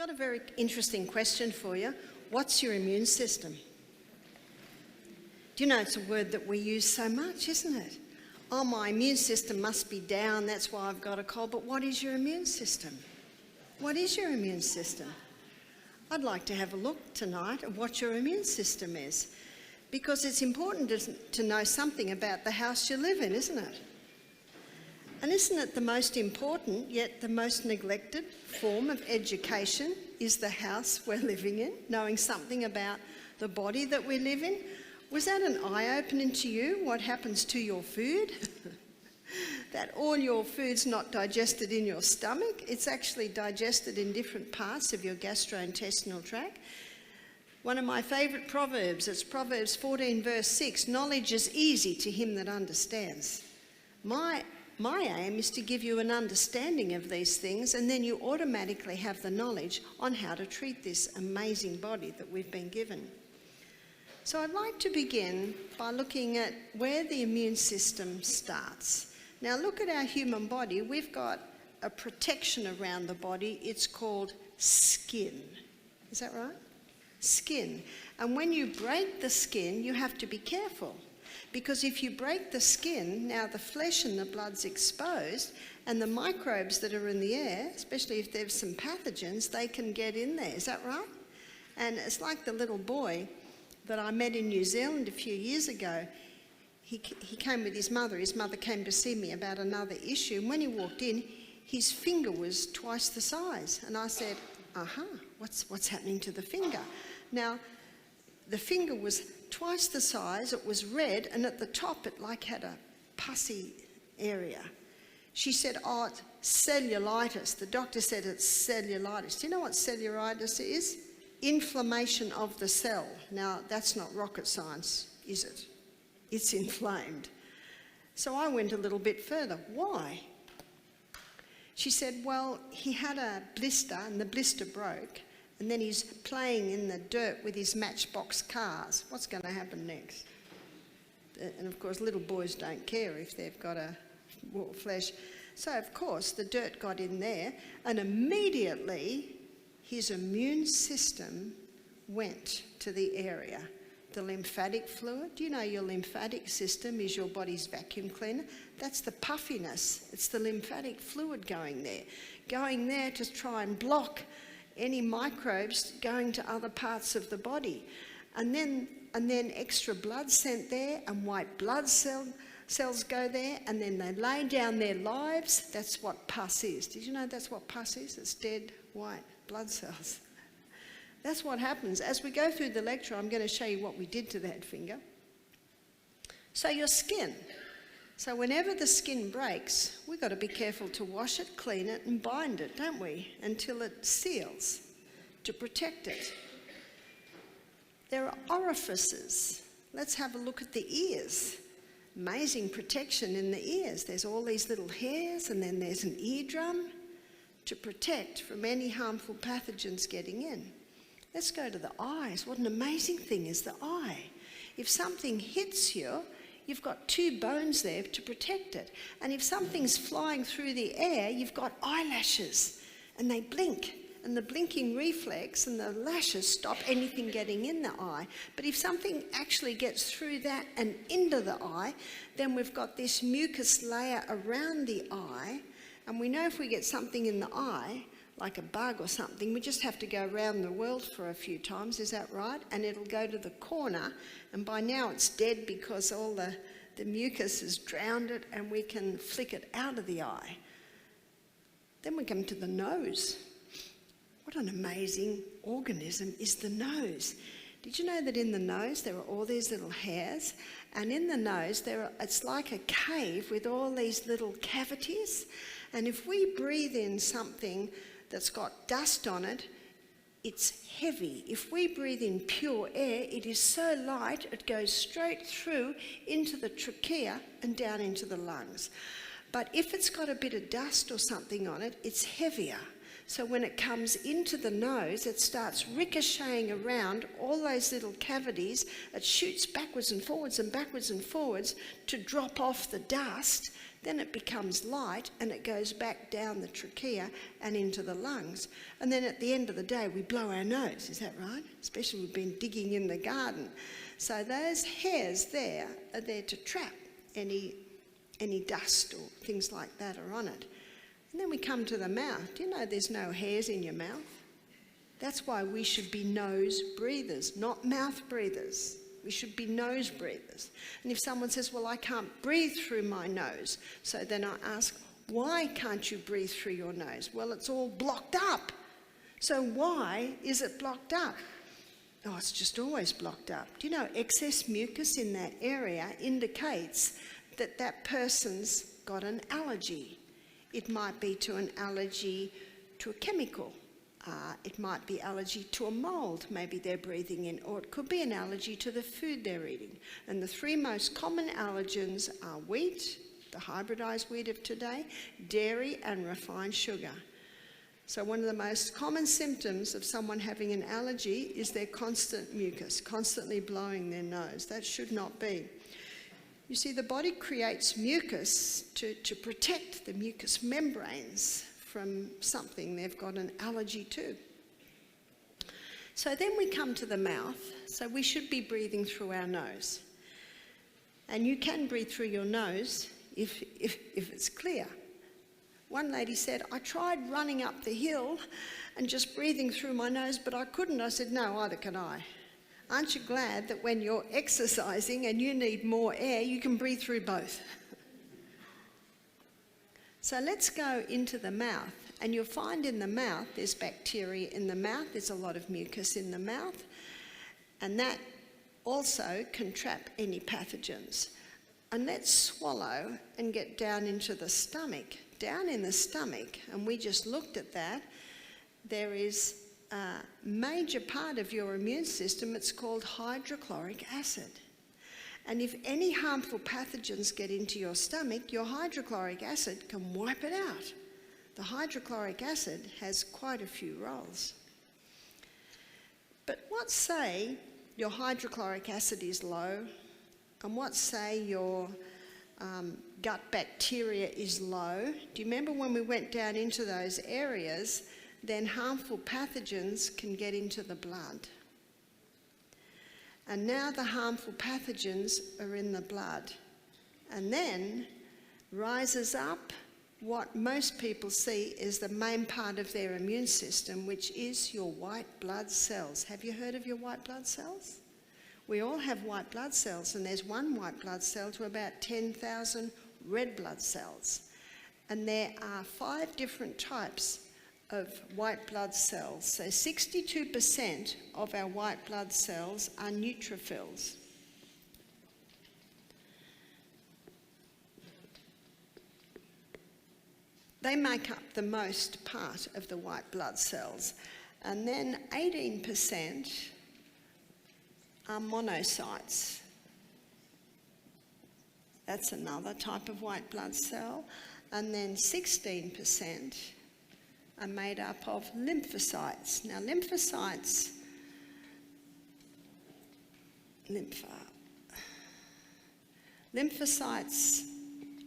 Got a very interesting question for you. What's your immune system? Do you know it's a word that we use so much, isn't it? Oh, my immune system must be down, that's why I've got a cold. But what is your immune system? What is your immune system? I'd like to have a look tonight at what your immune system is, because it's important to know something about the house you live in, isn't it? And isn't it the most important, yet the most neglected form of education is the house we're living in, knowing something about the body that we live in? Was that an eye-opening to you, what happens to your food? That all your food's not digested in your stomach, it's actually digested in different parts of your gastrointestinal tract. One of my favourite proverbs, it's Proverbs 14 verse 6, knowledge is easy to him that understands. My aim is to give you an understanding of these things, and then you automatically have the knowledge on how to treat this amazing body that we've been given. So I'd like to begin by looking at where the immune system starts. Now look at our human body. We've got a protection around the body. It's called skin. Is that right? Skin. And when you break the skin, you have to be careful. Because if you break the skin, now the flesh and the blood's exposed, and the microbes that are in the air, especially if there's some pathogens, they can get in there. Is that right? And it's like the little boy that I met in New Zealand a few years ago. He came with his mother. His mother came to see me about another issue. And when he walked in, his finger was twice the size. And I said, what's happening to the finger? Now, the finger was twice the size, it was red, and at the top it like had a pussy area. She said, oh, it's cellulitis. The doctor said it's cellulitis. Do you know what cellulitis is? Inflammation of the cell. Now, that's not rocket science, is it? It's inflamed. So I went a little bit further. Why? She said, well, he had a blister and the blister broke, and then he's playing in the dirt with his matchbox cars. What's going to happen next? And of course, little boys don't care if they've got a raw flesh. So of course, the dirt got in there, and immediately his immune system went to the area. The lymphatic fluid, do you know your lymphatic system is your body's vacuum cleaner? That's the puffiness. It's the lymphatic fluid going there to try and block any microbes going to other parts of the body. And then extra blood sent there, and white blood cells go there, and then they lay down their lives. That's what pus is. Did you know that's what pus is? It's dead white blood cells. That's what happens. As we go through the lecture, I'm going to show you what we did to that finger. So your skin. So whenever the skin breaks, we've got to be careful to wash it, clean it, and bind it, don't we? Until it seals, to protect it. There are orifices. Let's have a look at the ears. Amazing protection in the ears. There's all these little hairs, and then there's an eardrum to protect from any harmful pathogens getting in. Let's go to the eyes. What an amazing thing is the eye. If something hits you, you've got two bones there to protect it. And if something's flying through the air, you've got eyelashes, and they blink. And the blinking reflex and the lashes stop anything getting in the eye. But if something actually gets through that and into the eye, then we've got this mucus layer around the eye. And we know if we get something in the eye, like a bug or something, we just have to go around the world for a few times, is that right? And it'll go to the corner, and by now it's dead because all the mucus has drowned it, and we can flick it out of the eye. Then we come to the nose. What an amazing organism is the nose. Did you know that in the nose there are all these little hairs? And in the nose it's like a cave with all these little cavities. And if we breathe in something that's got dust on it, it's heavy. If we breathe in pure air, it is so light it goes straight through into the trachea and down into the lungs. But if it's got a bit of dust or something on it, it's heavier. So when it comes into the nose, it starts ricocheting around all those little cavities. It shoots backwards and forwards to drop off the dust Then it becomes light and it goes back down the trachea and into the lungs. And then at the end of the day, we blow our nose. Is that right? Especially we've been digging in the garden. So those hairs there are there to trap any dust or things like that are on it. And then we come to the mouth. Do you know there's no hairs in your mouth? That's why we should be nose breathers, not mouth breathers. We should be nose breathers. And if someone says, well, I can't breathe through my nose, so then I ask, why can't you breathe through your nose? Well, it's all blocked up. So why is it blocked up? Oh, it's just always blocked up. Do you know, excess mucus in that area indicates that that person's got an allergy. It might be to an allergy to a chemical. It might be allergy to a mould maybe they're breathing in, or it could be an allergy to the food they're eating. And the three most common allergens are wheat, the hybridised wheat of today, dairy and refined sugar. So one of the most common symptoms of someone having an allergy is their constant mucus, constantly blowing their nose. That should not be. You see, the body creates mucus to protect the mucous membranes from something they've got an allergy to. So then we come to the mouth. So we should be breathing through our nose. And you can breathe through your nose if it's clear. One lady said, I tried running up the hill and just breathing through my nose, but I couldn't. I said, no, either can I. Aren't you glad that when you're exercising and you need more air, you can breathe through both? So let's go into the mouth, and you'll find in the mouth there's bacteria in the mouth, there's a lot of mucus in the mouth, and that also can trap any pathogens. And let's swallow and get down into the stomach. Down in the stomach, and we just looked at that, there is a major part of your immune system, it's called hydrochloric acid. And if any harmful pathogens get into your stomach, your hydrochloric acid can wipe it out. The hydrochloric acid has quite a few roles. But what say your hydrochloric acid is low, and what say your gut bacteria is low? Do you remember when we went down into those areas, then harmful pathogens can get into the blood. And now the harmful pathogens are in the blood. And then rises up what most people see is the main part of their immune system, which is your white blood cells. Have you heard of your white blood cells? We all have white blood cells, and there's one white blood cell to about 10,000 red blood cells. And there are 5 different types of white blood cells. So 62% of our white blood cells are neutrophils. They make up the most part of the white blood cells. And then 18% are monocytes. That's another type of white blood cell. And then 16% are made up of lymphocytes. Now, lymphocytes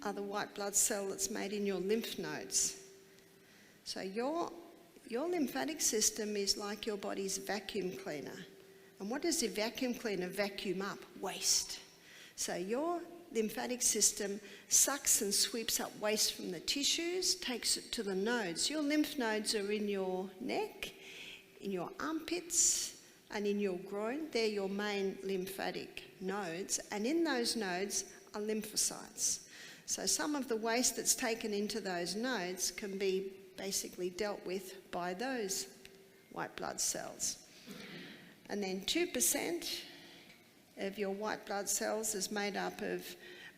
are the white blood cell that's made in your lymph nodes. So your lymphatic system is like your body's vacuum cleaner. And what does the vacuum cleaner vacuum up? Waste. So your lymphatic system sucks and sweeps up waste from the tissues, takes it to the nodes. Your lymph nodes are in your neck, in your armpits, and in your groin. They're your main lymphatic nodes, and in those nodes are lymphocytes. So some of the waste that's taken into those nodes can be basically dealt with by those white blood cells. And then 2% of your white blood cells is made up of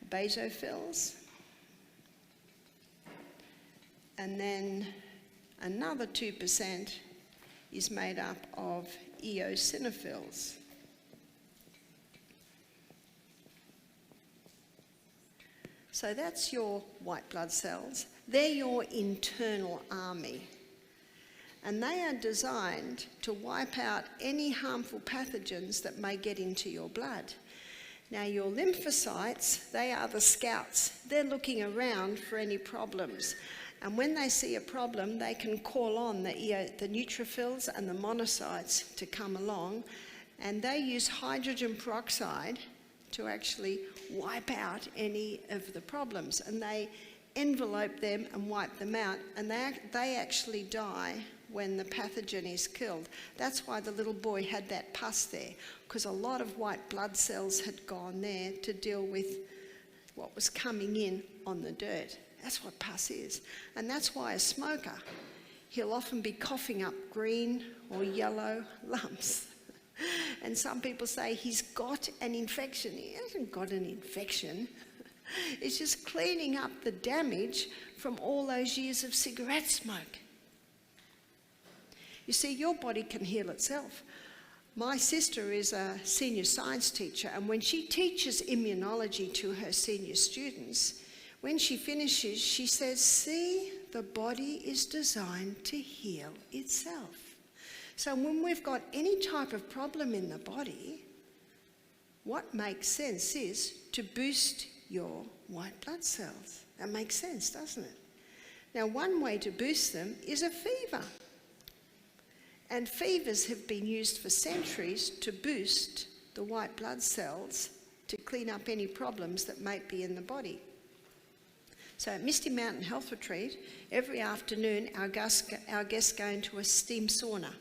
basophils, and then another 2% is made up of eosinophils. So that's your white blood cells. They're your internal army. And they are designed to wipe out any harmful pathogens that may get into your blood. Now your lymphocytes, they are the scouts. They're looking around for any problems. And when they see a problem, they can call on the neutrophils and the monocytes to come along, and they use hydrogen peroxide to actually wipe out any of the problems. And they envelope them and wipe them out, and they actually die when the pathogen is killed. That's why the little boy had that pus there, because a lot of white blood cells had gone there to deal with what was coming in on the dirt. That's what pus is. And that's why a smoker, he'll often be coughing up green or yellow lumps. And some people say he's got an infection. He hasn't got an infection. It's just cleaning up the damage from all those years of cigarette smoke. You see, your body can heal itself. My sister is a senior science teacher, and when she teaches immunology to her senior students, when she finishes, she says, see, the body is designed to heal itself. So when we've got any type of problem in the body, what makes sense is to boost your white blood cells. That makes sense, doesn't it? Now, one way to boost them is a fever. And fevers have been used for centuries to boost the white blood cells to clean up any problems that might be in the body. So at Misty Mountain Health Retreat, every afternoon our guests go into a steam sauna.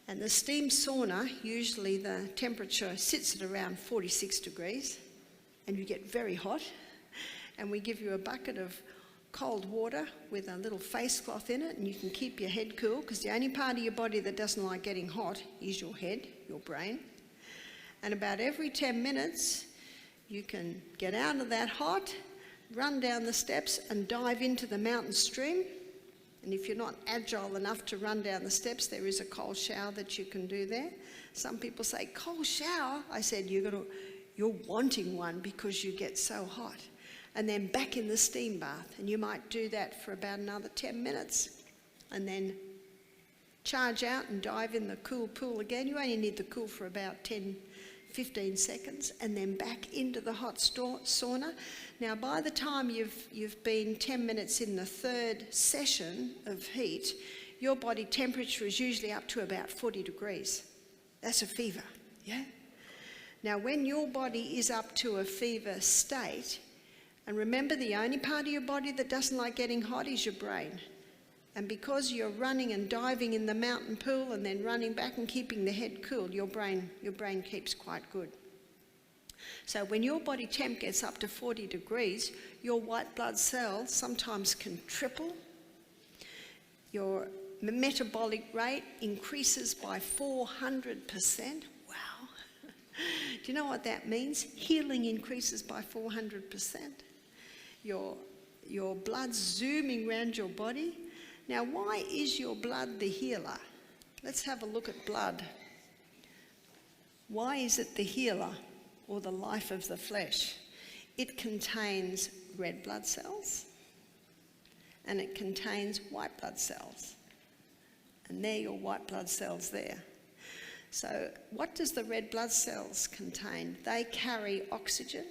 And the steam sauna, usually the temperature sits at around 46 degrees, and you get very hot. And we give you a bucket of cold water with a little face cloth in it, and you can keep your head cool, because the only part of your body that doesn't like getting hot is your head, your brain. And about every 10 minutes, you can get out of that hot, run down the steps and dive into the mountain stream. And if you're not agile enough to run down the steps, there is a cold shower that you can do there. Some people say, cold shower? I said, you're wanting one because you get so hot. And then back in the steam bath. And you might do that for about another 10 minutes. And then charge out and dive in the cool pool again. You only need the cool for about 10-15 seconds, and then back into the hot sauna. Now, by the time you've been 10 minutes in the third session of heat, your body temperature is usually up to about 40 degrees. That's a fever, yeah? Now, when your body is up to a fever state, and remember, the only part of your body that doesn't like getting hot is your brain. And because you're running and diving in the mountain pool and then running back and keeping the head cool, your brain keeps quite good. So when your body temp gets up to 40 degrees, your white blood cells sometimes can triple. Your metabolic rate increases by 400%. Wow. Do you know what that means? Healing increases by 400%. Your blood's zooming around your body. Now, why is your blood the healer? Let's have a look at blood. Why is it the healer, or the life of the flesh? It contains red blood cells, and it contains white blood cells. And they're your white blood cells there. So what does the red blood cells contain? They carry oxygen.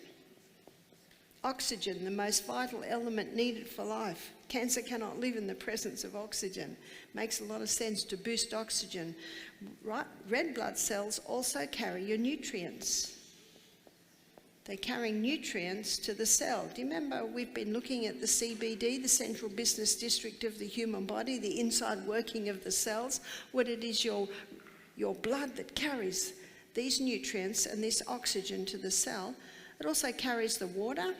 Oxygen, the most vital element needed for life. Cancer cannot live in the presence of oxygen. Makes a lot of sense to boost oxygen. Right? Red blood cells also carry your nutrients. They're carrying nutrients to the cell. Do you remember we've been looking at the CBD, the central business district of the human body, the inside working of the cells? What it is your blood that carries these nutrients and this oxygen to the cell. It also carries the water,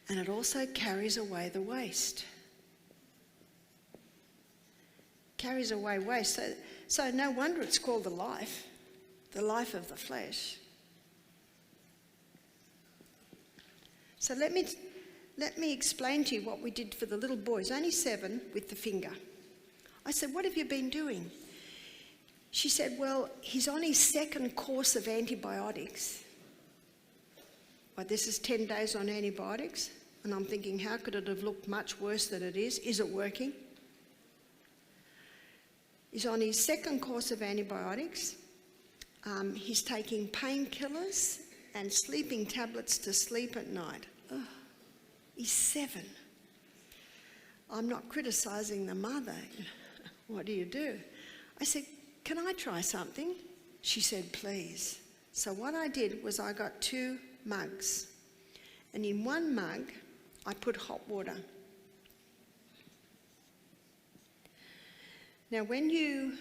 and it also carries away the waste. Carries away waste. So no wonder it's called the life of the flesh. So let me explain to you what we did for the little boys, only 7, with the finger. I said, what have you been doing? She said, well, he's on his 2nd course of antibiotics. Well, this is 10 days on antibiotics, and I'm thinking, how could it have looked much worse than it is? Is it working? He's on his 2nd course of antibiotics. He's taking painkillers and sleeping tablets to sleep at night. Ugh. He's 7. I'm not criticising the mother. What do? I said, can I try something? She said, please. So what I did was I got 2 mugs. And in one mug, I put hot water. Now, when you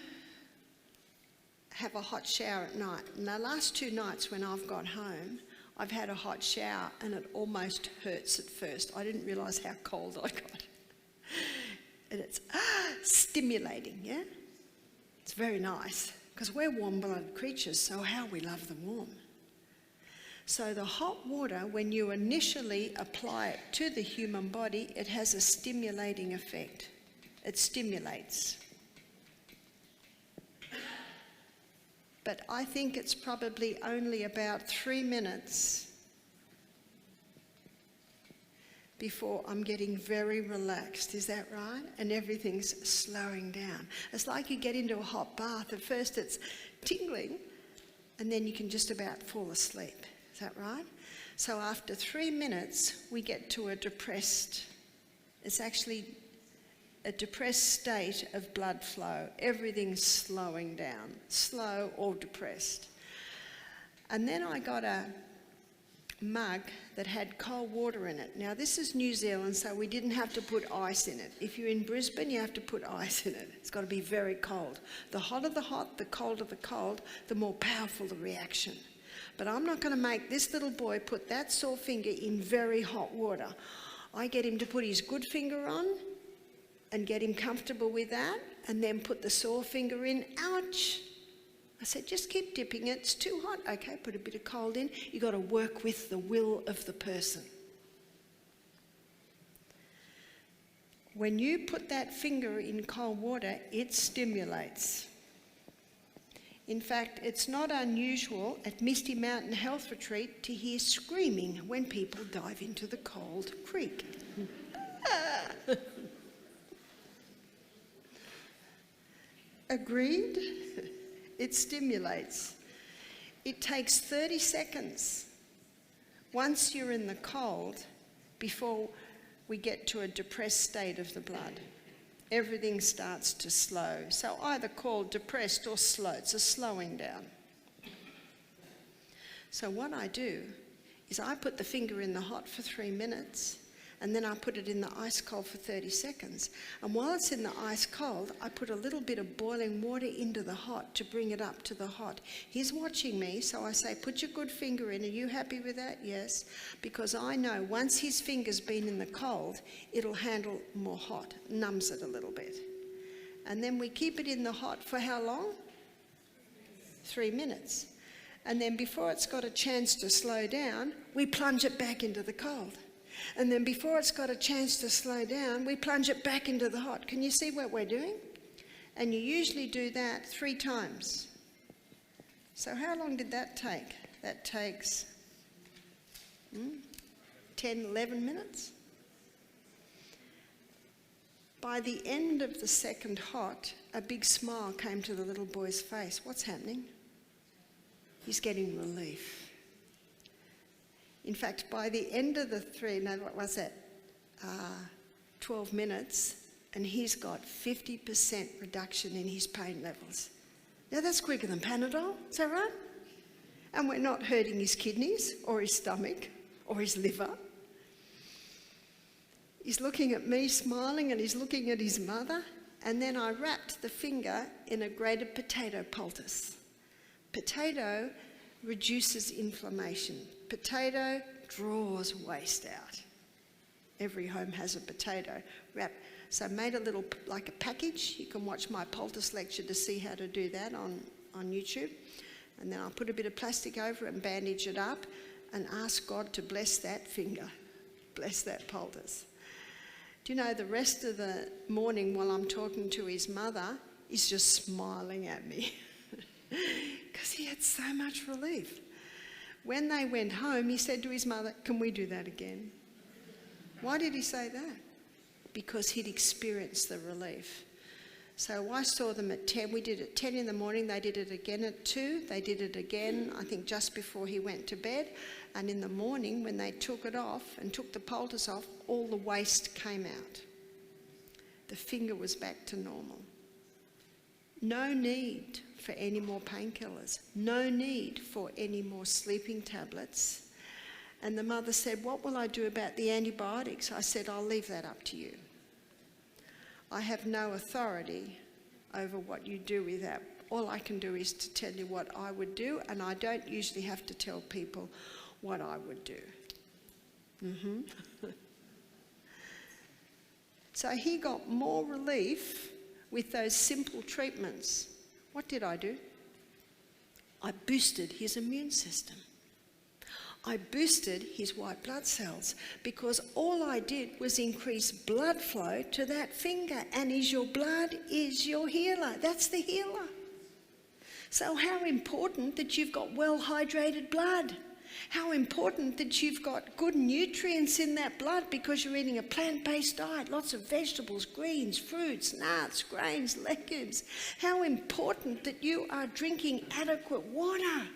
have a hot shower at night, and the last 2 nights when I've got home, I've had a hot shower and it almost hurts at first. I didn't realise how cold I got. And it's stimulating, yeah? It's very nice, because we're warm-blooded creatures, so how we love the warm. So the hot water, when you initially apply it to the human body, it has a stimulating effect. It stimulates. But I think it's probably only about 3 minutes before I'm getting very relaxed. Is that right? And everything's slowing down. It's like you get into a hot bath. At first it's tingling, and then you can just about fall asleep. Is that right? So after 3 minutes, we get to it's actually a depressed state of blood flow. Everything's slowing down, slow or depressed. And then I got a mug that had cold water in it. Now this is New Zealand, so we didn't have to put ice in it. If you're in Brisbane, you have to put ice in it. It's got to be very cold. The hotter the hot, the colder the cold, the more powerful the reaction. But I'm not going to make this little boy put that sore finger in very hot water. I get him to put his good finger on and get him comfortable with that, and then put the sore finger in. Ouch! I said, just keep dipping it. It's too hot. Okay, put a bit of cold in. You've got to work with the will of the person. When you put that finger in cold water, it stimulates. In fact, it's not unusual at Misty Mountain Health Retreat to hear screaming when people dive into the cold creek. Agreed? It stimulates. It takes 30 seconds once you're in the cold before we get to a depressed state of the blood. Everything starts to slow. So either called depressed or slow. It's a slowing down. So what I do is I put the finger in the hot for 3 minutes, and then I put it in the ice cold for 30 seconds. And while it's in the ice cold, I put a little bit of boiling water into the hot to bring it up to the hot. He's watching me, so I say, put your good finger in. Are you happy with that? Yes. Because I know once his finger's been in the cold, it'll handle more hot, numbs it a little bit. And then we keep it in the hot for how long? 3 minutes. And then before it's got a chance to slow down, we plunge it back into the cold. And then before it's got a chance to slow down, we plunge it back into the hot. Can you see what we're doing? And you usually do that 3 times. So how long did that take? That takes 10, 11 minutes. By the end of the second hot, a big smile came to the little boy's face. What's happening? He's getting relief. In fact, by the end of the 12 minutes, and he's got 50% reduction in his pain levels. Now that's quicker than Panadol, is that right? And we're not hurting his kidneys or his stomach or his liver. He's looking at me smiling, and he's looking at his mother, and then I wrapped the finger in a grated potato poultice. Potato reduces inflammation. Potato draws waste out. Every home has a potato wrap. So I made a little, like a package. You can watch my poultice lecture to see how to do that on YouTube. And then I'll put a bit of plastic over it and bandage it up and ask God to bless that finger, bless that poultice. Do you know, the rest of the morning while I'm talking to his mother, he's just smiling at me because he had so much relief. When they went home, he said to his mother, can we do that again? Why did he say that? Because he'd experienced the relief. So I saw them at 10. We did it at 10 in the morning. They did it again at 2. They did it again, I think, just before he went to bed. And in the morning, when they took it off and took the poultice off, all the waste came out. The finger was back to normal. No need for any more painkillers. No need for any more sleeping tablets. And the mother said, "What will I do about the antibiotics?" I said, "I'll leave that up to you. I have no authority over what you do with that. All I can do is to tell you what I would do, and I don't usually have to tell people what I would do." So he got more relief with those simple treatments. What did I do? I boosted his immune system. I boosted his white blood cells because all I did was increase blood flow to that finger. And your blood is your healer. That's the healer. So how important that you've got well-hydrated blood. How important that you've got good nutrients in that blood because you're eating a plant-based diet, lots of vegetables, greens, fruits, nuts, grains, legumes. How important that you are drinking adequate water.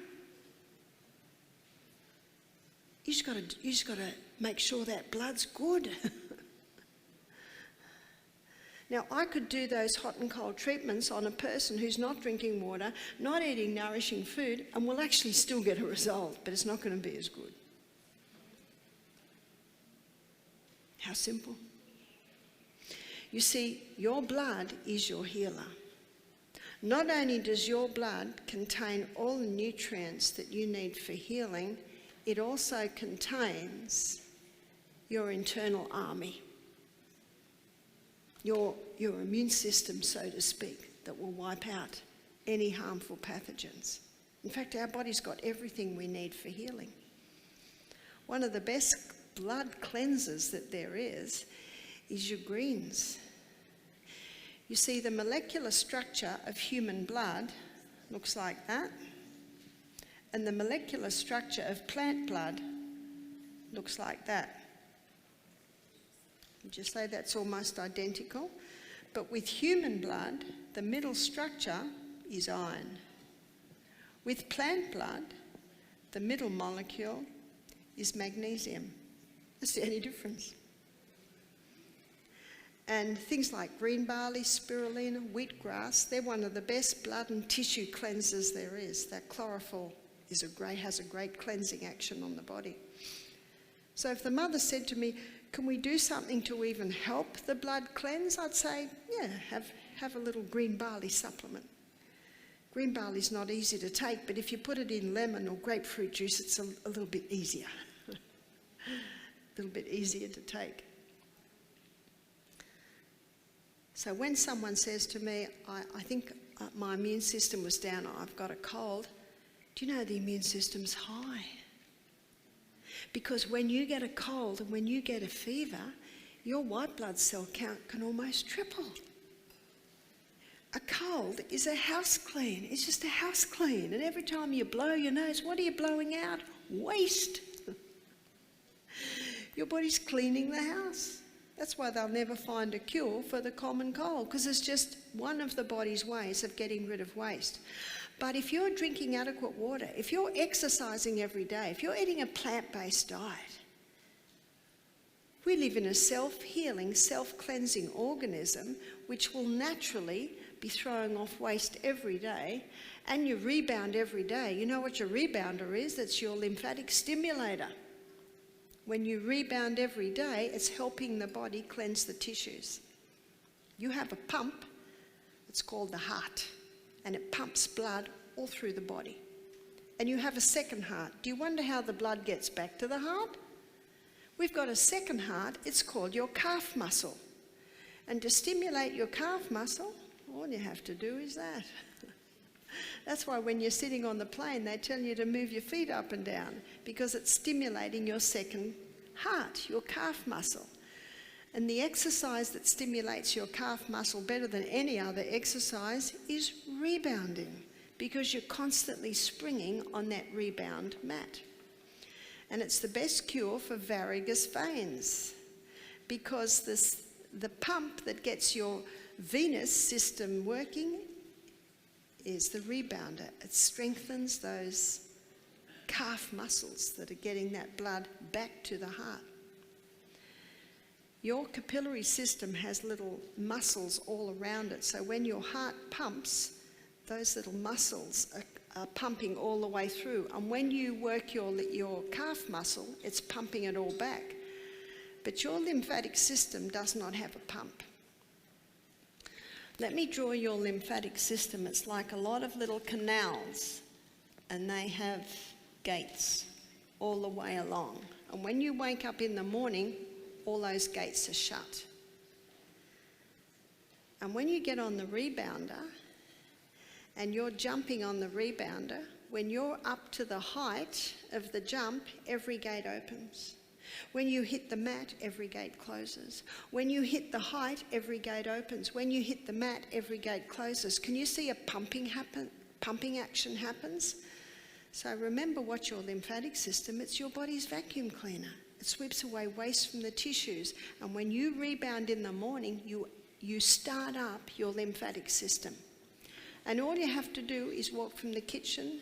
You just got to make sure that blood's good. Now, I could do those hot and cold treatments on a person who's not drinking water, not eating nourishing food, and will actually still get a result, but it's not going to be as good. How simple. You see, your blood is your healer. Not only does your blood contain all the nutrients that you need for healing, it also contains your internal army. Your immune system, so to speak, that will wipe out any harmful pathogens. In fact, our body's got everything we need for healing. One of the best blood cleansers that there is your greens. You see, the molecular structure of human blood looks like that, and the molecular structure of plant blood looks like that. Would you say that's almost identical? But with human blood, the middle structure is iron. With plant blood, the middle molecule is magnesium. That's the only difference. And things like green barley, spirulina, wheatgrass, they're one of the best blood and tissue cleansers there is. That chlorophyll has a great cleansing action on the body. So if the mother said to me, "Can we do something to even help the blood cleanse?" I'd say, yeah, have a little green barley supplement. Green barley's not easy to take, but if you put it in lemon or grapefruit juice, it's a little bit easier. A little bit easier to take. So when someone says to me, I think my immune system was down, I've got a cold, do you know the immune system's high? Because when you get a cold and when you get a fever, your white blood cell count can almost triple. A cold is a house clean. It's just a house clean. And every time you blow your nose, what are you blowing out? Waste. Your body's cleaning the house. That's why they'll never find a cure for the common cold, because it's just one of the body's ways of getting rid of waste. But if you're drinking adequate water, if you're exercising every day, if you're eating a plant-based diet, we live in a self-healing, self-cleansing organism which will naturally be throwing off waste every day, and you rebound every day. You know what your rebounder is? It's your lymphatic stimulator. When you rebound every day, it's helping the body cleanse the tissues. You have a pump, it's called the heart, and it pumps blood all through the body. And you have a second heart. Do you wonder how the blood gets back to the heart? We've got a second heart, it's called your calf muscle. And to stimulate your calf muscle, all you have to do is that. That's why when you're sitting on the plane, they tell you to move your feet up and down, because it's stimulating your second heart, your calf muscle. And the exercise that stimulates your calf muscle better than any other exercise is rebounding, because you're constantly springing on that rebound mat. And it's the best cure for varicose veins, because the pump that gets your venous system working is the rebounder. It strengthens those calf muscles that are getting that blood back to the heart. Your capillary system has little muscles all around it, so when your heart pumps, those little muscles are pumping all the way through, and when you work your calf muscle, it's pumping it all back. But your lymphatic system does not have a pump. Let me draw your lymphatic system. It's like a lot of little canals, and they have gates all the way along. And when you wake up in the morning, all those gates are shut. And when you get on the rebounder, and you're jumping on the rebounder, when you're up to the height of the jump, every gate opens. When you hit the mat, every gate closes. When you hit the height, every gate opens. When you hit the mat, every gate closes. Can you see a pumping action happens? So remember what your lymphatic system, it's your body's vacuum cleaner. It sweeps away waste from the tissues. And when you rebound in the morning, you start up your lymphatic system. And all you have to do is walk from the kitchen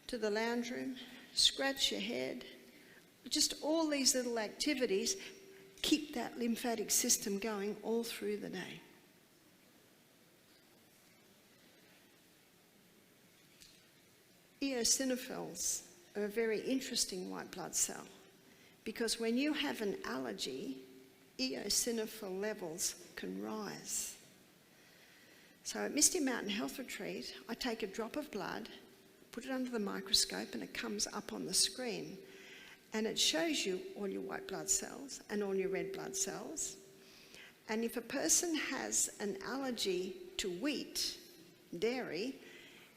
to the lounge room, scratch your head. Just all these little activities keep that lymphatic system going all through the day. Eosinophils are a very interesting white blood cell, because when you have an allergy, eosinophil levels can rise. So at Misty Mountain Health Retreat, I take a drop of blood, put it under the microscope, and it comes up on the screen. And it shows you all your white blood cells and all your red blood cells. And if a person has an allergy to wheat, dairy,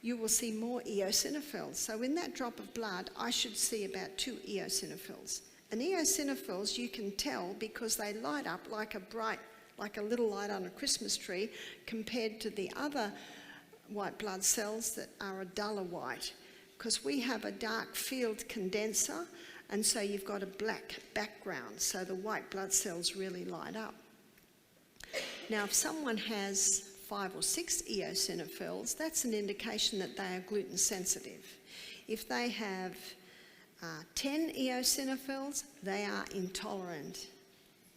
you will see more eosinophils. So in that drop of blood, I should see about 2 eosinophils. And eosinophils you can tell because they light up like a little light on a Christmas tree, compared to the other white blood cells that are a duller white, because we have a dark field condenser, and so you've got a black background, so the white blood cells really light up. Now, if someone has 5 or 6 eosinophils, that's an indication that they are gluten sensitive. If they have 10 eosinophils, they are intolerant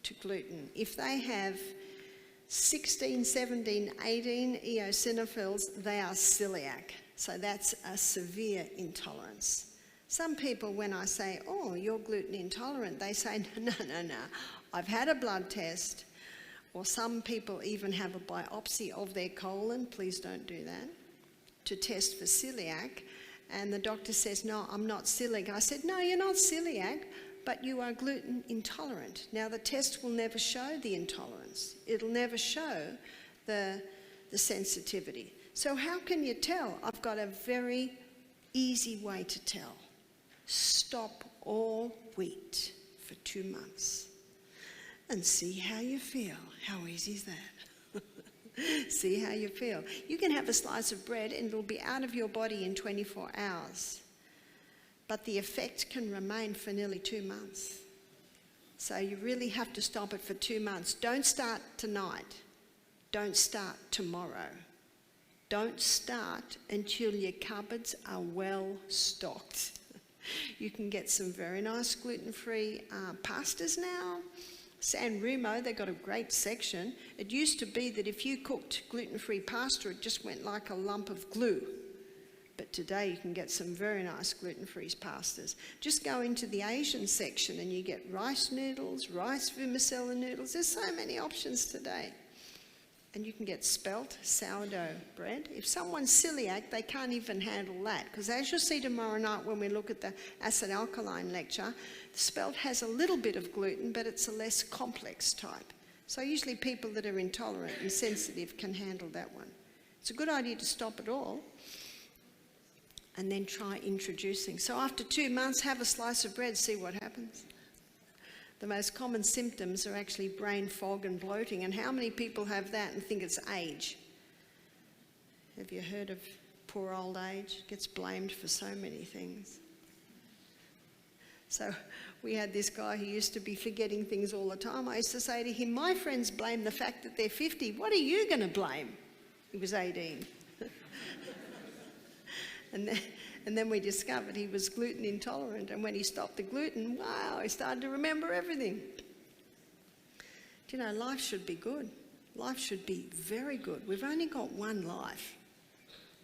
to gluten. If they have 16, 17, 18 eosinophils, they are celiac. So that's a severe intolerance. Some people, when I say, oh, you're gluten intolerant, they say, no, I've had a blood test. Or some people even have a biopsy of their colon, please don't do that, to test for celiac. And the doctor says, no, I'm not celiac. I said, no, you're not celiac, but you are gluten intolerant. Now, the test will never show the intolerance. It'll never show the sensitivity. So how can you tell? I've got a very easy way to tell. Stop all wheat for 2 months and see how you feel. How easy is that? See how you feel. You can have a slice of bread and it'll be out of your body in 24 hours. But the effect can remain for nearly 2 months. So you really have to stop it for 2 months. Don't start tonight. Don't start tomorrow. Don't start until your cupboards are well stocked. You can get some very nice gluten-free pastas now. San Remo, they've got a great section. It used to be that if you cooked gluten-free pasta, it just went like a lump of glue. But today you can get some very nice gluten-free pastas. Just go into the Asian section and you get rice noodles, rice vermicelli noodles. There's so many options today. And you can get spelt sourdough bread. If someone's celiac, they can't even handle that. Because as you'll see tomorrow night when we look at the acid alkaline lecture, the spelt has a little bit of gluten, but it's a less complex type. So usually people that are intolerant and sensitive can handle that one. It's a good idea to stop it all and then try introducing. So after 2 months, have a slice of bread, see what happens. The most common symptoms are actually brain fog and bloating. And how many people have that and think it's age? Have you heard of poor old age? It gets blamed for so many things. So we had this guy who used to be forgetting things all the time. I used to say to him, my friends blame the fact that they're 50. What are you going to blame? He was 18. And then we discovered he was gluten intolerant. And when he stopped the gluten, wow, he started to remember everything. Do you know, life should be good. Life should be very good. We've only got one life,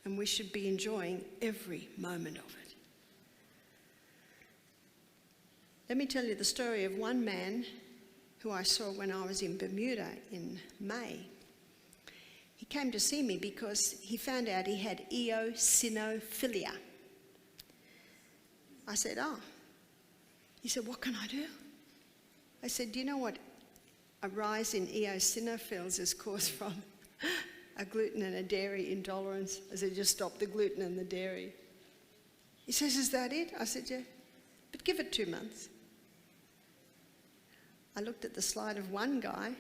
and we should be enjoying every moment of it. Let me tell you the story of one man who I saw when I was in Bermuda in May. He came to see me because he found out he had eosinophilia. I said, oh. He said, what can I do? I said, do you know what a rise in eosinophils is caused from? A gluten and a dairy intolerance. I said, just stop the gluten and the dairy. He says, is that it? I said, yeah, but give it 2 months. I looked at the slide of one guy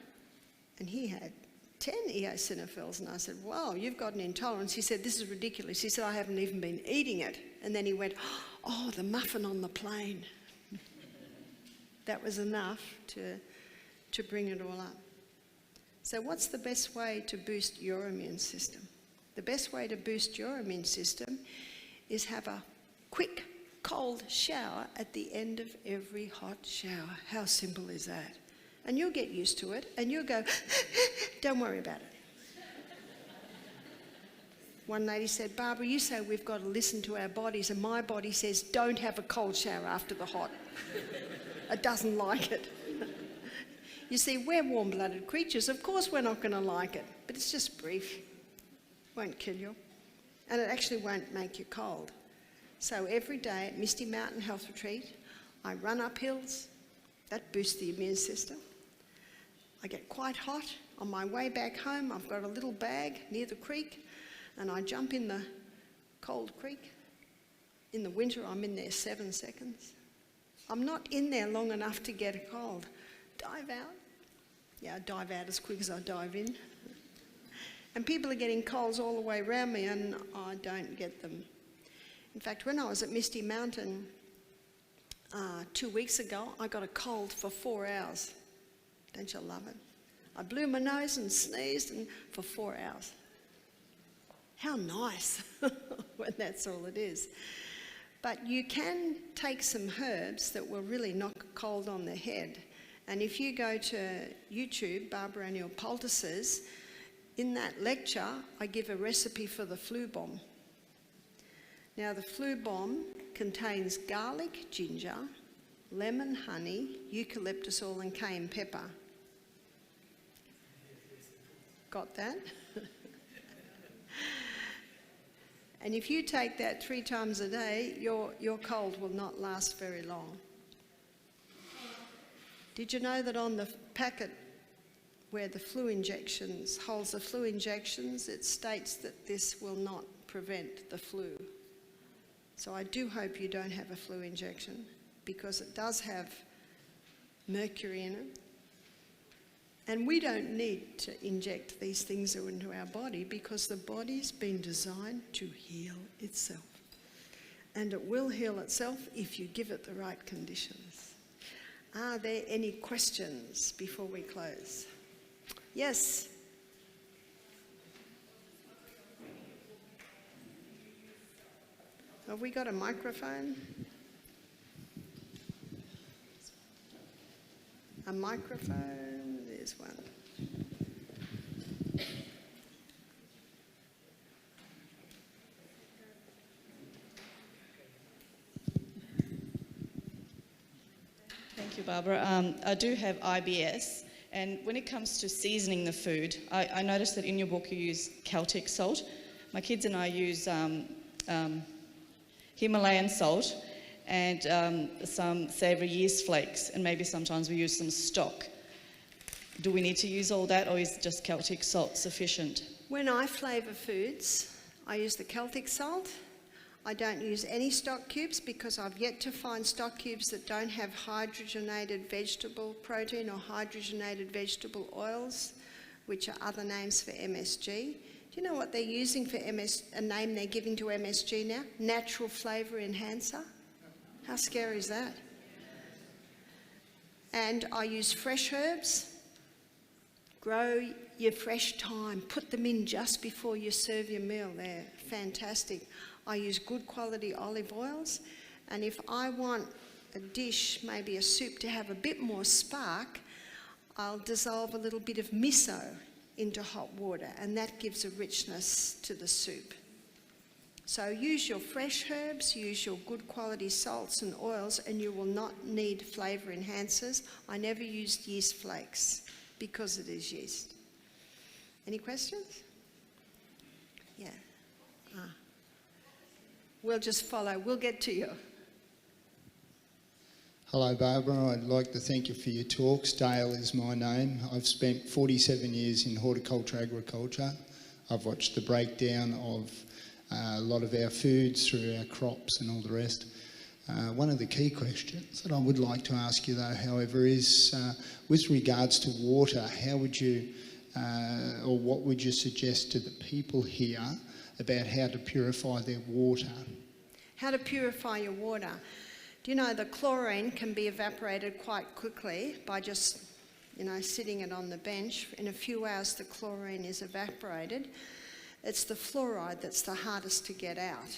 and he had 10 eosinophils, and I said, wow, you've got an intolerance. He said, this is ridiculous. He said, I haven't even been eating it. And then he went, oh, the muffin on the plane. That was enough to bring it all up. So what's the best way to boost your immune system? The best way to boost your immune system is have a quick cold shower at the end of every hot shower. How simple is that? And you'll get used to it, and you'll go, don't worry about it. One lady said, Barbara, you say we've got to listen to our bodies, and my body says don't have a cold shower after the hot. It doesn't like it. You see, we're warm-blooded creatures. Of course we're not going to like it, but it's just brief. Won't kill you. And it actually won't make you cold. So every day at Misty Mountain Health Retreat, I run up hills. That boosts the immune system. I get quite hot. On my way back home, I've got a little bag near the creek, and I jump in the cold creek. In the winter, I'm in there 7 seconds. I'm not in there long enough to get a cold. Dive out. Yeah, I dive out as quick as I dive in. And people are getting colds all the way around me, and I don't get them. In fact, when I was at Misty Mountain 2 weeks ago, I got a cold for 4 hours. Don't you love it? I blew my nose and sneezed and for 4 hours. How nice when that's all it is. But you can take some herbs that will really knock a cold on the head. And if you go to YouTube, Barbara O'Neill Poultices, in that lecture, I give a recipe for the flu bomb. Now, the flu bomb contains garlic, ginger, lemon, honey, eucalyptus oil, and cayenne pepper. Got that? And if you take that 3 times a day, your cold will not last very long. Did you know that on the packet where the flu injections, holds the flu injections, it states that this will not prevent the flu? So I do hope you don't have a flu injection, because it does have mercury in it. And we don't need to inject these things into our body, because the body's been designed to heal itself. And it will heal itself if you give it the right conditions. Are there any questions before we close? Yes? Have we got a microphone? A microphone, there's one. Thank you, Barbara. I do have IBS, and when it comes to seasoning the food, I noticed that in your book you use Celtic salt. My kids and I use Himalayan salt and some savoury yeast flakes, and maybe sometimes we use some stock. Do we need to use all that, or is just Celtic salt sufficient? When I flavour foods, I use the Celtic salt. I don't use any stock cubes, because I've yet to find stock cubes that don't have hydrogenated vegetable protein or hydrogenated vegetable oils, which are other names for MSG. Do you know what they're using for a name they're giving to MSG now? Natural flavour enhancer. How scary is that? And I use fresh herbs. Grow your fresh thyme. Put them in just before you serve your meal. They're fantastic. I use good quality olive oils. And if I want a dish, maybe a soup, to have a bit more spark, I'll dissolve a little bit of miso into hot water, and that gives a richness to the soup. So use your fresh herbs, use your good quality salts and oils, and you will not need flavour enhancers. I never used yeast flakes because it is yeast. Any questions? Yeah. We'll just follow. We'll get to you. Hello Barbara, I'd like to thank you for your talks. Dale is my name. I've spent 47 years in horticulture, agriculture. I've watched the breakdown of a lot of our foods through our crops and all the rest. One of the key questions that I would like to ask you though, however, is with regards to water, how would you, or what would you suggest to the people here about how to purify their water? How to purify your water. Do you know the chlorine can be evaporated quite quickly by just, sitting it on the bench. In a few hours the chlorine is evaporated. It's the fluoride that's the hardest to get out.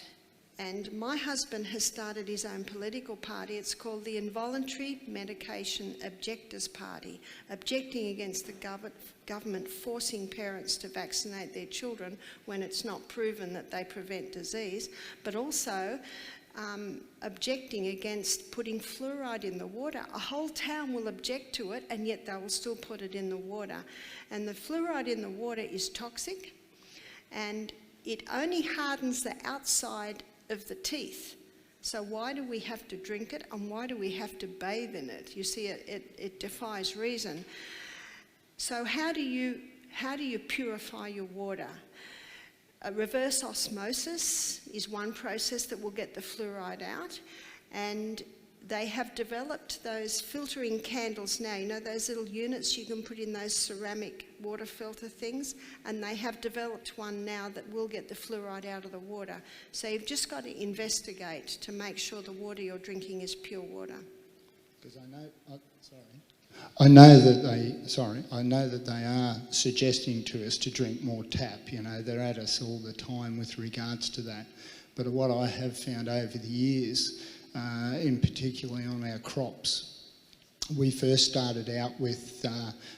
And my husband has started his own political party. It's called the Involuntary Medication Objectors Party, objecting against the government forcing parents to vaccinate their children when it's not proven that they prevent disease, but also objecting against putting fluoride in the water. A whole town will object to it, and yet they will still put it in the water. And the fluoride in the water is toxic, and it only hardens the outside of the teeth. So why do we have to drink it, and why do we have to bathe in it? You see, it defies reason. So how do you purify your water? Reverse osmosis is one process that will get the fluoride out, and they have developed those filtering candles now, those little units you can put in those ceramic water filter things, and they have developed one now that will get the fluoride out of the water. So you've just got to investigate to make sure the water you're drinking is pure water. Because I know that they are suggesting to us to drink more tap. They're at us all the time with regards to that. But what I have found over the years, in particularly on our crops, we first started out with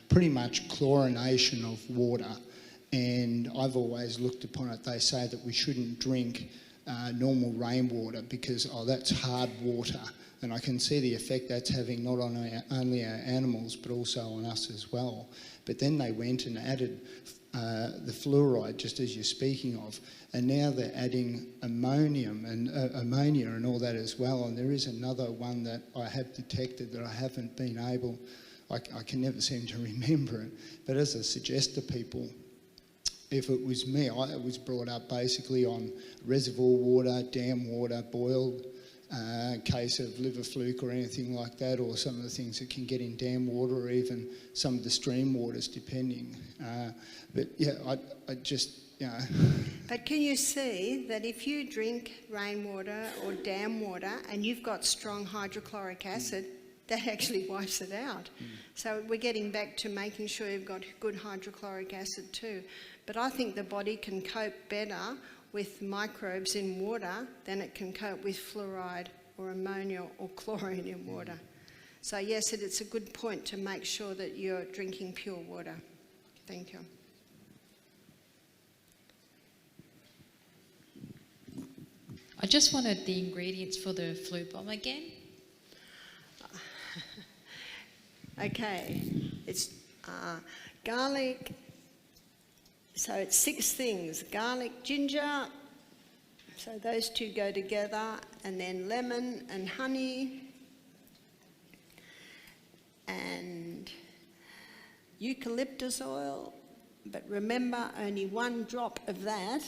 pretty much chlorination of water, and I've always looked upon it. They say that we shouldn't drink normal rainwater because that's hard water. And I can see the effect that's having not on only our animals but also on us as well. But then they went and added the fluoride, just as you're speaking of, and now they're adding ammonia and all that as well. And there is another one that I have detected that I haven't been able, I can never seem to remember it. But as I suggest to people, if it was me, I was brought up basically on reservoir water, dam water, boiled, case of liver fluke or anything like that, or some of the things that can get in dam water, or even some of the stream waters, depending. But yeah, I just, But can you see that if you drink rainwater or dam water and you've got strong hydrochloric acid, that actually wipes it out. So we're getting back to making sure you've got good hydrochloric acid too. But I think the body can cope better with microbes in water than it can cope with fluoride or ammonia or chlorine in water. So yes, it's a good point to make sure that you're drinking pure water. Thank you. I just wanted the ingredients for the flu bomb again. Okay, it's garlic. So it's 6 things: garlic, ginger, so those two go together, and then lemon and honey, and eucalyptus oil, but remember only 1 drop of that,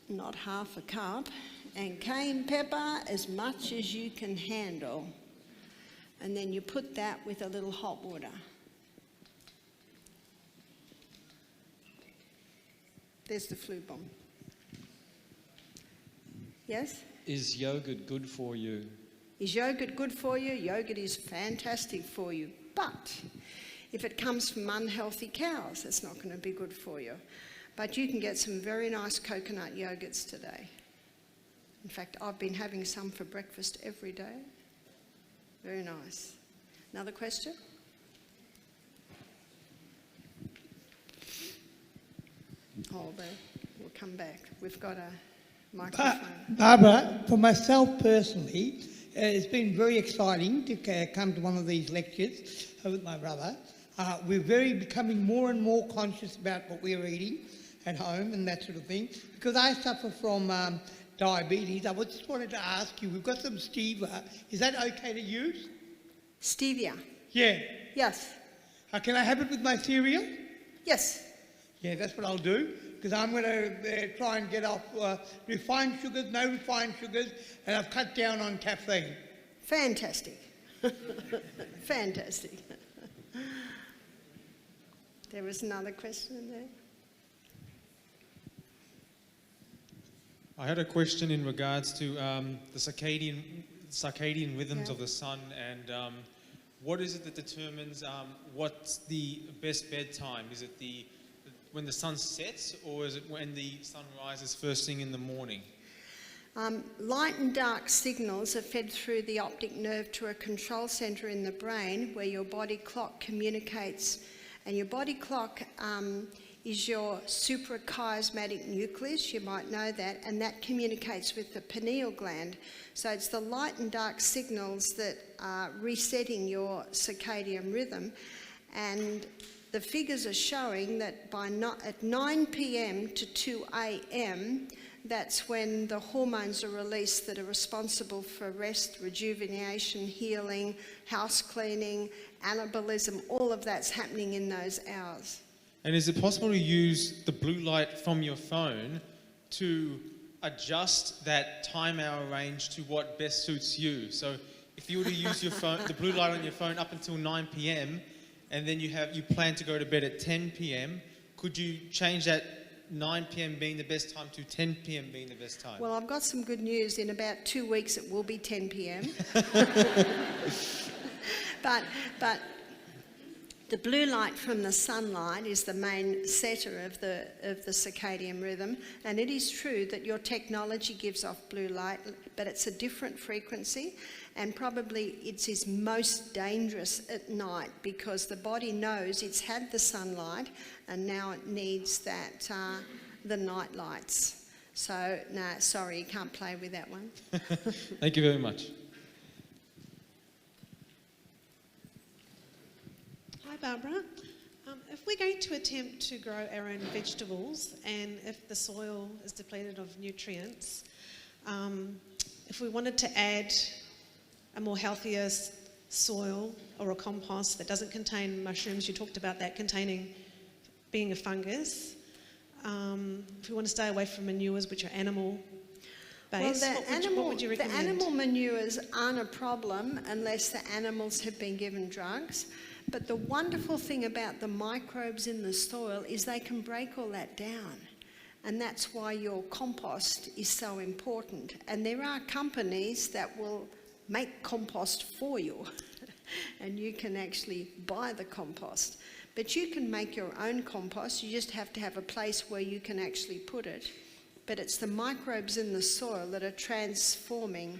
not half a cup, and cayenne pepper, as much as you can handle. And then you put that with a little hot water. There's the flu bomb. Yes? Is yogurt good for you? Is yogurt good for you? Yogurt is fantastic for you. But if it comes from unhealthy cows, it's not going to be good for you. But you can get some very nice coconut yogurts today. In fact, I've been having some for breakfast every day. Very nice. Another question? Hold on, we'll come back. We've got a microphone. Barbara, for myself personally, it's been very exciting to come to one of these lectures with my brother. We're becoming more and more conscious about what we're eating at home and that sort of thing. Because I suffer from diabetes, I just wanted to ask you, we've got some stevia. Is that okay to use? Stevia? Yeah. Yes. Can I have it with my cereal? Yes. Yeah, that's what I'll do, because I'm going to try and get off refined sugars, no refined sugars, and I've cut down on caffeine. Fantastic. Fantastic. There was another question there. I had a question in regards to the circadian rhythms of the sun, and what is it that determines what's the best bedtime? Is it when the sun sets, or is it when the sun rises first thing in the morning? Light and dark signals are fed through the optic nerve to a control centre in the brain where your body clock communicates. And your body clock is your suprachiasmatic nucleus, you might know that, and that communicates with the pineal gland. So it's the light and dark signals that are resetting your circadian rhythm. And the figures are showing that at 9 p.m. to 2 a.m, that's when the hormones are released that are responsible for rest, rejuvenation, healing, house cleaning, anabolism, all of that's happening in those hours. And is it possible to use the blue light from your phone to adjust that time hour range to what best suits you? So if you were to use your phone, the blue light on your phone up until 9 p.m, and then you plan to go to bed at 10 p.m, could you change that 9 p.m. being the best time to 10 p.m. being the best time? Well, I've got some good news. In about 2 weeks, it will be 10 p.m. But the blue light from the sunlight is the main setter of the circadian rhythm, and it is true that your technology gives off blue light, but it's a different frequency, and probably it is most dangerous at night because the body knows it's had the sunlight and now it needs the night lights. So, no, sorry, you can't play with that one. Thank you very much. Hi Barbara. If we're going to attempt to grow our own vegetables and if the soil is depleted of nutrients, if we wanted to add a more healthier soil or a compost that doesn't contain mushrooms, you talked about that being a fungus, if we want to stay away from manures which are animal-based, what would you recommend? The animal manures aren't a problem unless the animals have been given drugs. But the wonderful thing about the microbes in the soil is they can break all that down. And that's why your compost is so important. And there are companies that will make compost for you. And you can actually buy the compost. But you can make your own compost. You just have to have a place where you can actually put it. But it's the microbes in the soil that are transforming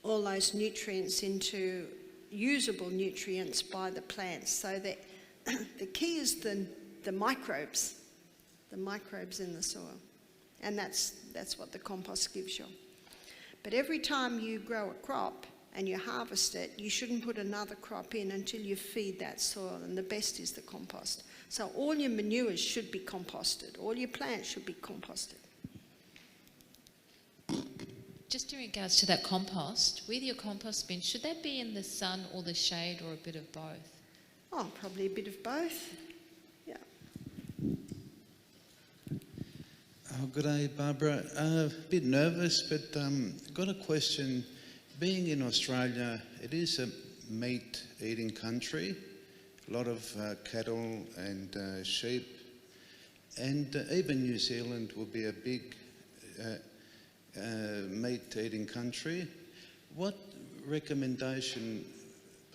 all those nutrients into usable nutrients by the plants. So that the key is the microbes in the soil. And that's what the compost gives you. But every time you grow a crop and you harvest it, you shouldn't put another crop in until you feed that soil, and the best is the compost. So all your manures should be composted. All your plants should be composted. Just in regards to that compost, with your compost bin, should that be in the sun or the shade or a bit of both? Oh, probably a bit of both. Yeah. Oh, good day, Barbara. A bit nervous, but got a question. Being in Australia, it is a meat-eating country. A lot of cattle and sheep, and even New Zealand will be a big meat-eating country. What recommendation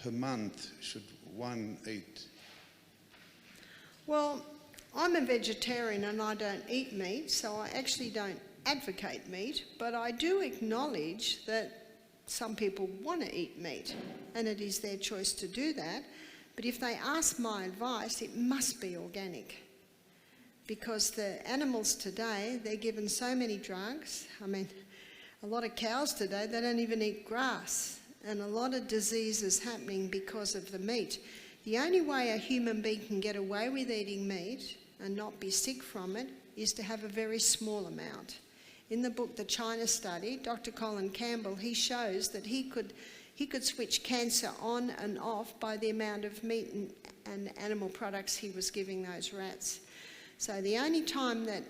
per month should one eat? Well, I'm a vegetarian and I don't eat meat, so I actually don't advocate meat, but I do acknowledge that some people want to eat meat and it is their choice to do that. But if they ask my advice, it must be organic. Because the animals today, they're given so many drugs. I mean, a lot of cows today, they don't even eat grass. And a lot of diseases happening because of the meat. The only way a human being can get away with eating meat and not be sick from it is to have a very small amount. In the book, The China Study, Dr. Colin Campbell, he shows that he could switch cancer on and off by the amount of meat and animal products he was giving those rats. So the only time that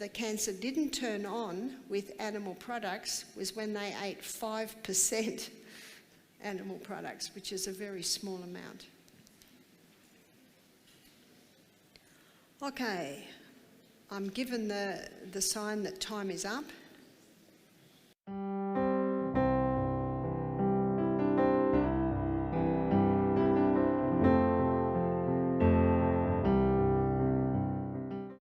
the cancer didn't turn on with animal products was when they ate 5% animal products, which is a very small amount. Okay, I'm given the sign that time is up.